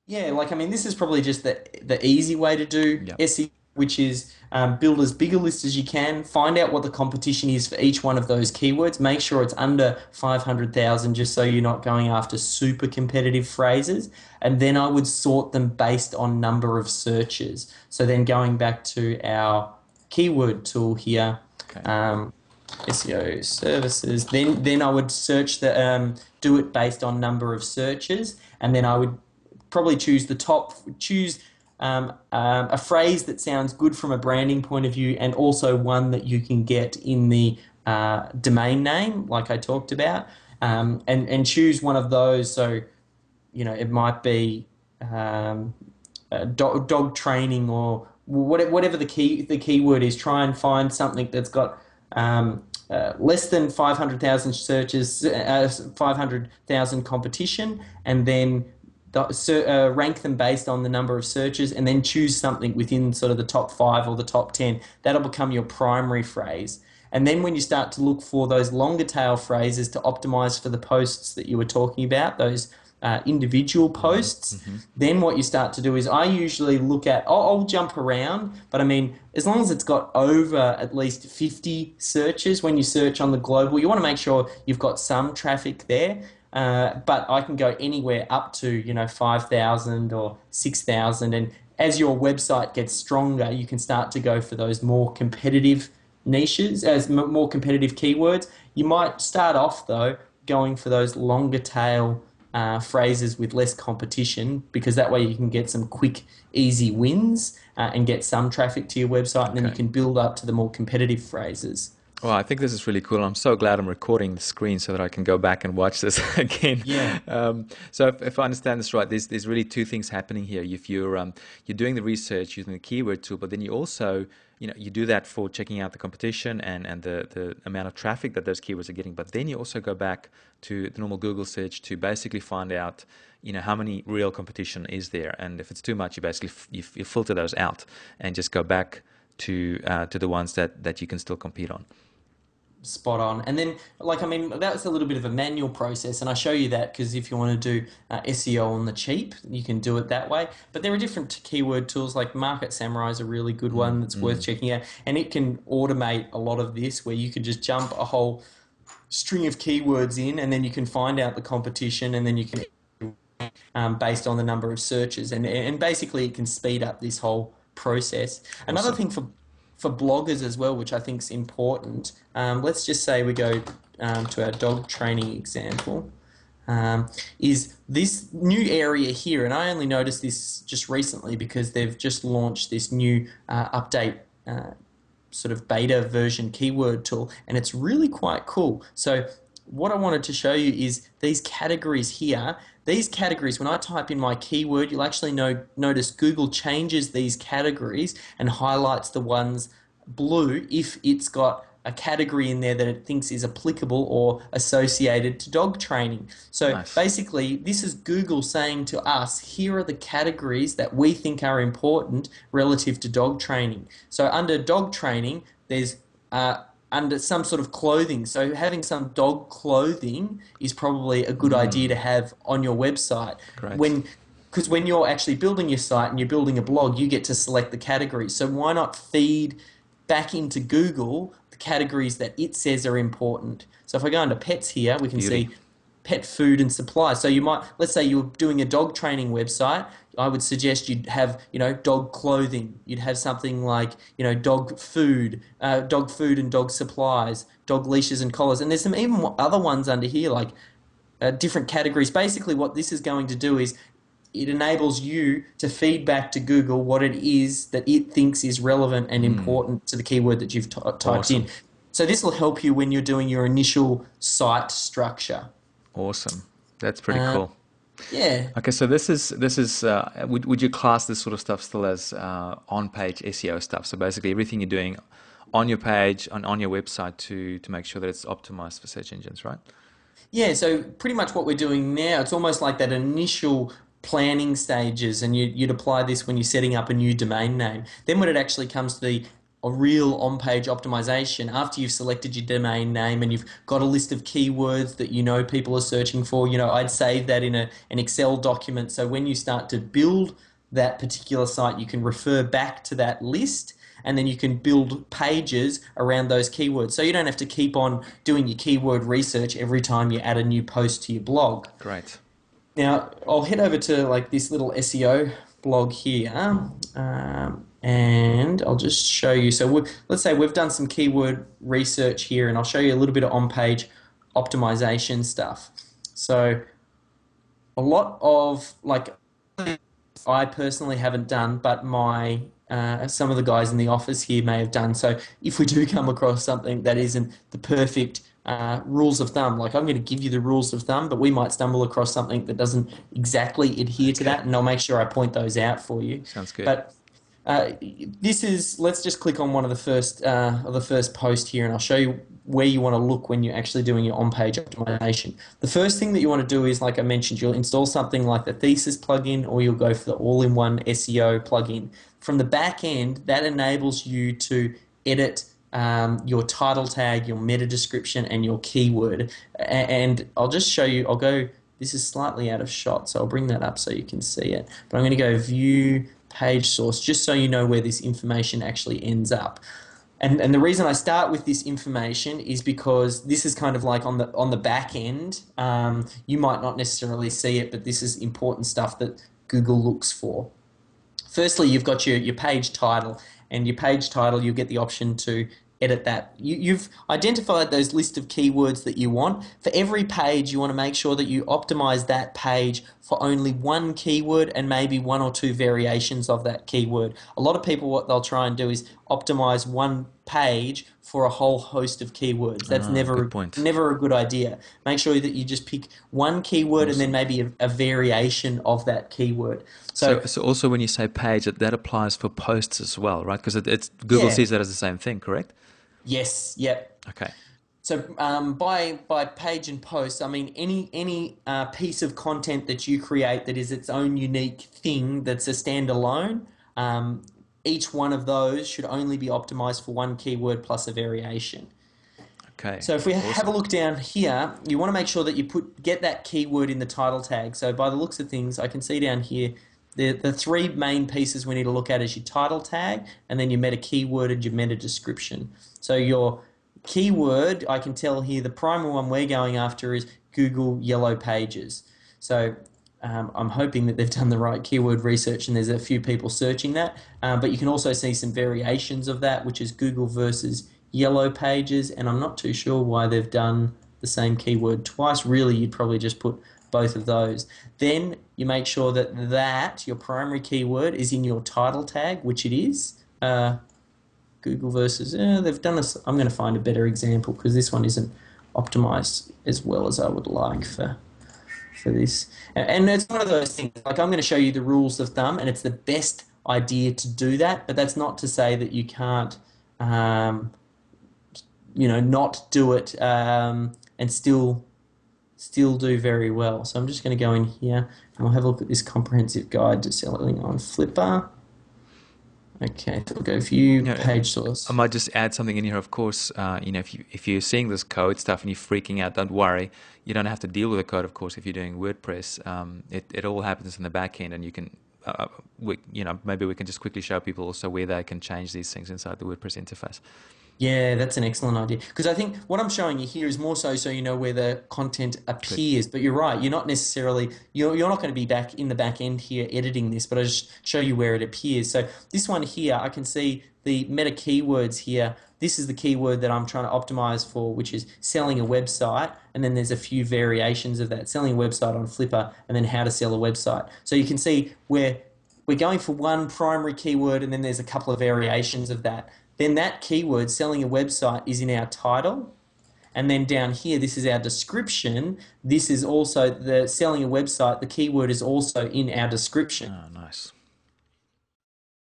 Yeah, like I mean, this is probably just the easy way to do Yeah. SEO, which is build as big a list as you can. Find out what the competition is for each one of those keywords. Make sure it's under 500,000, just so you're not going after super competitive phrases. And then I would sort them based on number of searches. So then going back to our keyword tool here, Okay. um, SEO services. Then I would search the do it based on number of searches, and then I would probably choose a phrase that sounds good from a branding point of view, and also one that you can get in the domain name, like I talked about, and choose one of those. So it might be dog training or whatever the keyword is. Try and find something that's got less than 500,000 searches, 500,000 competition, and then rank them based on the number of searches, and then choose something within sort of the top five or the top 10. That'll become your primary phrase. And then when you start to look for those longer tail phrases to optimize for the posts that you were talking about, those individual Hmm. posts, Hmm. then what you start to do is I usually look at, I'll jump around, but I mean, as long as it's got over at least 50 searches when you search on the global, you want to make sure you've got some traffic there. But I can go anywhere up to, 5,000 or 6,000. And as your website gets stronger, you can start to go for those more competitive niches, as more competitive keywords. You might start off, though, going for those longer tail phrases with less competition, because that way you can get some quick, easy wins and get some traffic to your website, and then you Okay. can build up to the more competitive phrases. Well, I think this is really cool. I'm so glad I'm recording the screen so that I can go back and watch this again. Yeah. So, if I understand this right, there's really two things happening here. If you're doing the research using the keyword tool, but then you also you do that for checking out the competition and the amount of traffic that those keywords are getting. But then you also go back to the normal Google search to basically find out how many real competition is there, and if it's too much, you basically you filter those out and just go back to the ones that you can still compete on. Spot on. And then, like, I mean, that was a little bit of a manual process, and I show you that because if you want to do SEO on the cheap, you can do it that way. But there are different keyword tools, like Market Samurai is a really good Mm, one that's worth mm. checking out, and it can automate a lot of this, where you can just jump a whole string of keywords in, and then you can find out the competition, and then you can based on the number of searches, and basically it can speed up this whole process. Another Awesome. thing for bloggers as well, which I think is important. Let's just say we go to our dog training example. Is this new area here, and I only noticed this just recently because they've just launched this new update sort of beta version keyword tool, and it's really quite cool. So what I wanted to show you is these categories here. These categories, when I type in my keyword, you'll actually notice Google changes these categories and highlights the ones blue if it's got a category in there that it thinks is applicable or associated to dog training. So Nice. basically, this is Google saying to us, here are the categories that we think are important relative to dog training. So under dog training, there's under some sort of clothing. So having some dog clothing is probably a good idea to Mm, have on your website. great. Because when you're actually building your site and you're building a blog, you get to select the categories. So why not feed back into Google the categories that it says are important? So if I go into pets here, we can Beauty. see pet food and supply. So you might, let's say you're doing a dog training website. I would suggest you'd have, dog clothing. You'd have something like, dog food and dog supplies, dog leashes and collars. And there's some even other ones under here, like different categories. Basically, what this is going to do is it enables you to feed back to Google what it is that it thinks is relevant and Mm, important to the keyword that you've typed in. awesome. So this will help you when you're doing your initial site structure. Awesome. That's pretty Uh, cool. yeah, Okay, so this is would you class this sort of stuff still as on-page SEO stuff? So basically everything you're doing on your page on your website to make sure that it's optimized for search engines, right? yeah. So pretty much what we're doing now, it's almost like that initial planning stages, and you'd apply this when you're setting up a new domain name. Then when it actually comes to the a real on-page optimization, after you've selected your domain name and you've got a list of keywords that you know people are searching for, I'd save that in an Excel document. So when you start to build that particular site, you can refer back to that list and then you can build pages around those keywords. So you don't have to keep on doing your keyword research every time you add a new post to your blog. Great. Now, I'll head over to like this little SEO blog here, and I'll just show you. So let's say we've done some keyword research here, and I'll show you a little bit of on-page optimization stuff. So a lot of, like, I personally haven't done, but my some of the guys in the office here may have done. So if we do come across something that isn't the perfect rules of thumb, like I'm going to give you the rules of thumb, but we might stumble across something that doesn't exactly adhere to that, and I'll make sure I point those out for you. Sounds good. But let's just click on one of the first post here, and I'll show you where you want to look when you're actually doing your on-page optimization. The first thing that you want to do is, like I mentioned, you'll install something like the Thesis plugin, or you'll go for the all-in-one SEO plugin. From the back end, that enables you to edit your title tag, your meta description, and your keyword. And I'll just show you, this is slightly out of shot, so I'll bring that up so you can see it. But I'm going to go view page source, just so you know where this information actually ends up. And the reason I start with this information is because this is kind of like on the back end. You might not necessarily see it, but this is important stuff that Google looks for. Firstly, you've got your page title, and your page title, you'll get the option to edit that. You've identified those list of keywords that you want. For every page, you want to make sure that you optimize that page for only one keyword and maybe one or two variations of that keyword. A lot of people, what they'll try and do is optimize one page for a whole host of keywords. That's never a good idea. Make sure that you just pick one keyword and then maybe a variation of that keyword. So also when you say page, that applies for posts as well, right? Because Google sees that as the same thing, correct? Yes. Yep. Okay. So by page and post, I mean any piece of content that you create that is its own unique thing, that's a standalone. Each one of those should only be optimized for one keyword plus a variation. Okay. So if we have a look down here, you want to make sure that you get that keyword in the title tag. So by the looks of things, I can see down here the three main pieces we need to look at is your title tag, and then your meta keyword and your meta description. So your keyword, I can tell here, the primary one we're going after is Google Yellow Pages. So I'm hoping that they've done the right keyword research and there's a few people searching that. But you can also see some variations of that, which is Google versus Yellow Pages, and I'm not too sure why they've done the same keyword twice. Really, you'd probably just put both of those. Then you make sure that your primary keyword is in your title tag, which it is. Google versus, they've done this. I'm going to find a better example because this one isn't optimized as well as I would like for this. And it's one of those things, like I'm going to show you the rules of thumb, and it's the best idea to do that, but that's not to say that you can't, not do it and still do very well. So I'm just going to go in here and we'll have a look at this comprehensive guide to selling on Flipper. Okay, so we'll go view page source. I might just add something in here. Of course, if you're seeing this code stuff and you're freaking out, don't worry. You don't have to deal with the code, of course, if you're doing WordPress. It all happens in the back end, and you can, maybe we can just quickly show people also where they can change these things inside the WordPress interface. Yeah, that's an excellent idea. Because I think what I'm showing you here is more so you know where the content appears. But you're right, you're not necessarily, you're not going to be back in the back end here editing this, but I just show you where it appears. So this one here, I can see the meta keywords here. This is the keyword that I'm trying to optimize for, which is selling a website. And then there's a few variations of that, selling a website on Flipper, and then how to sell a website. So you can see where we're going for one primary keyword, and then there's a couple of variations of that. Then that keyword, selling a website, is in our title. And then down here, this is our description. This is also the selling a website. The keyword is also in our description. Oh, nice.